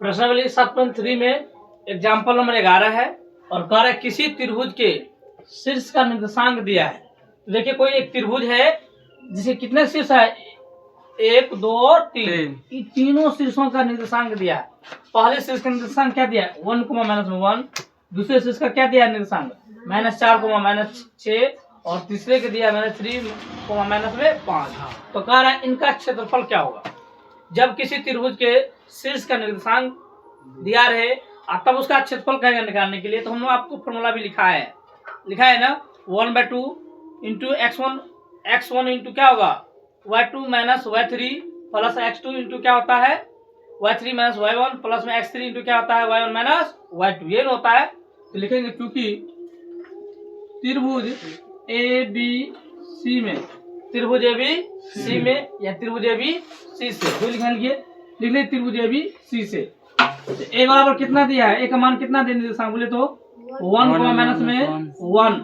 प्रश्नावली 7.3 में example number 11 है और कह रहा है किसी त्रिभुज के शीर्ष का निर्देशांक दिया है। तो देखिए कोई एक त्रिभुज है जिसे कितने शीर्ष है, 1 2 और 3, इन तीनों शीर्षों का निर्देशांक दिया है। पहले शीर्ष का निर्देशांक क्या दिया है, 1, -1। दूसरे शीर्ष का क्या दिया है निर्देशांक, -4, -6 और तीसरे के दिया -3, -5। तो कह रहा है इनका क्षेत्रफल क्या होगा। जब किसी त्रिभुज के शीर्ष का निर्देशांक दिया रहे और तब उसका क्षेत्रफल कहेगा निकालने के लिए, तो हमने आपको फॉर्मूला भी लिखा है ना, 1/2 इंटू x1 इंटू क्या होगा y2 - y3 plus x2 into क्या होता है y3 - y1 प्लस में x3 इंटू क्या होता है y1 - y2, ये होता है। तो लिखेंगे क्योंकि त्रिभुज ABC में, त्रिभुज ABC में या त्रिभुज ABC से जो लिखेंगे लिख ले, त्रिभुज ABC से a बराबर कितना दिया है, a का मान कितना देने बोले तो 1, में 1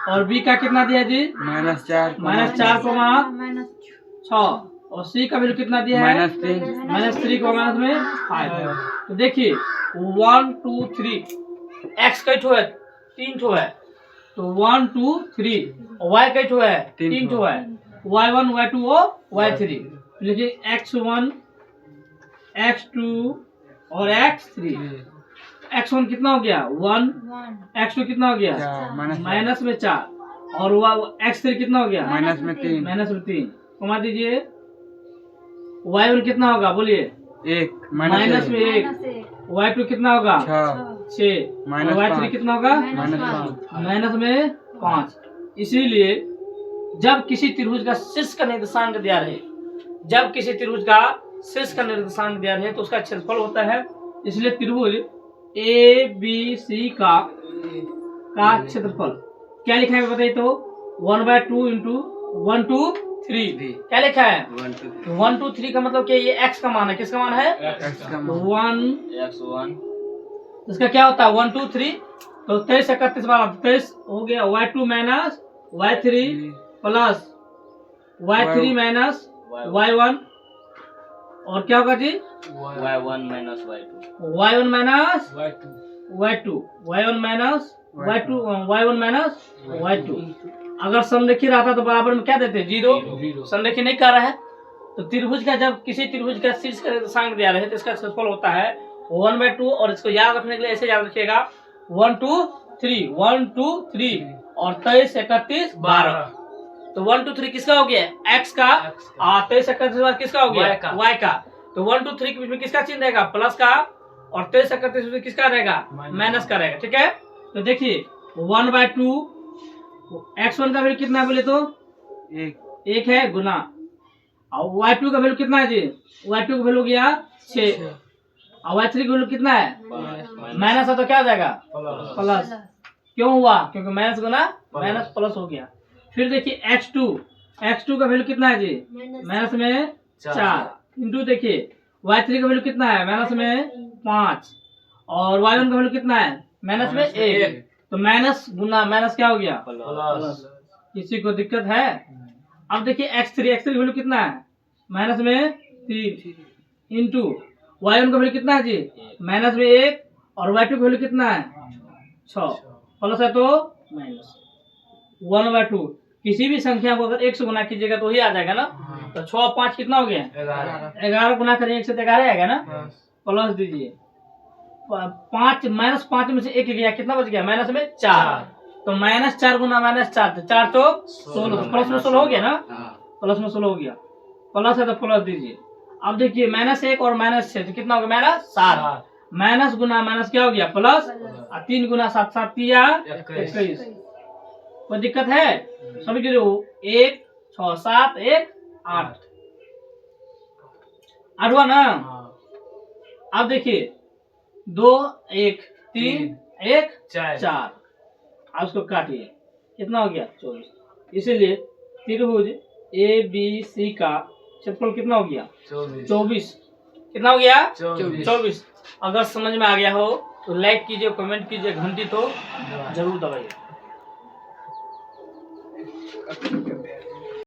और b का कितना दिया जी -4, -6 और c का वैल्यू कितना दिया है -3 में 5। तो देखिए 1 2 3 x कई ठो है, 3 ठो है, तो 1 2 3 और y कई ठो है, 3 ठो है, y1 y2 और y3। देखिए x1 x2 और x3। x1 कितना हो गया 1, x2 कितना हो गया माइनस में 4 और x3 कितना हो गया -3। कमा दीजिए y1 कितना होगा बोलिए 1 माइनस में 1, y2 कितना होगा 6 और y3 कितना होगा माइनस में 5। इसीलिए जब किसी त्रिभुज का शीर्ष का निर्देशांक दिया रहे, जब किसी त्रिभुज का शीर्ष का निर्देशांक दिया रहे तो उसका क्षेत्रफल होता है। इसलिए त्रिभुज ABC का क्षेत्रफल क्या लिखा है बताइए तो 1/2 इंटू 1 2 3 क्या लिखा है 1 2 3 का मतलब क्या, ये x का मान है, किसका मान है x1। इसका क्या होता है 1 2 3, तो 23 31 12 23 हो गया y2 minus y3 plus y3 minus y1 और क्या होगा जी y1 minus y2 y1 minus y2। अगर समरेखी रहता तो बराबर में क्या देते 0, समरेखी नहीं कर रहा है। तो त्रिभुज का जब किसी त्रिभुज का शीर्ष का निर्देशांक दिया रहे तो इसका क्षेत्रफल होता है 1/2 और इसको याद रखने के लिए ऐसे याद रखिएगा 1 2 3 1 2 3 और 23 31 12। तो 1 2 3 किसका हो गया x का, 23 31 किसका हो गया y का। तो 1 2 3 के बीच में किसका चिन्ह रहेगा प्लस का और 23 31 में किसका रहेगा माइनस का रहेगा, ठीक है। तो देखिए 1/2 x1 का वैल्यू कितना बोले तो 1 है गुना और y2 का वैल्यू कितना है जी, y2 का वैल्यू गया 6 और y3 का वैल्यू कितना है माइनस है, तो क्या आ जाएगा प्लस। क्यों हुआ, क्योंकि माइनस गुना माइनस प्लस हो गया। फिर देखिए x2 का वैल्यू कितना है जी माइनस में 4 इंटू देखिए y3 का वैल्यू कितना है माइनस में 5 और y1 का वैल्यू कितना है माइनस में 1। तो माइनस गुना माइनस क्या हो गया प्लस। किसी को दिक्कत है। अब देखिए x3 का वैल्यू कितना है माइनस में 3 इंटू y1 का वैल्यू कितना है जी माइनस में 1 और y2 का वैल्यू कितना है 6 प्लस है तो माइनस 1/2। किसी भी संख्या को अगर 1 से गुना कीजिएगा तो ही आ जाएगा ना। तो 6 और 5 कितना हो गया 11 गुना करेंगे 1 से 11 आएगा ना, प्लस दीजिए 5 -5 में से 1 गया, कितना बच गया माइनस में 4। तो -4 गुना -4 तो 4 तो 16, प्लस में 16 हो गया ना, प्लस में 16 हो गया, प्लस है तो प्लस दीजिए। अब देखिए -1 और -6 तो कितना हो गया -7, माइनस गुना माइनस क्या हो गया प्लस, 3 गुना 7 7 21। कोई दिक्कत है सभी के 1 6 7 1 8 हुआ ना। अब देखिए 2 1 3 1 4, अब उसको काटिए कितना हो गया 24। इसीलिए त्रिभुज ABC का क्षेत्रफल कितना हो गया 24। कितना हो गया 24। अगर समझ में आ गया हो तो लाइक कीजिए, कमेंट कीजिए, घंटी तो जरूर दबाइए।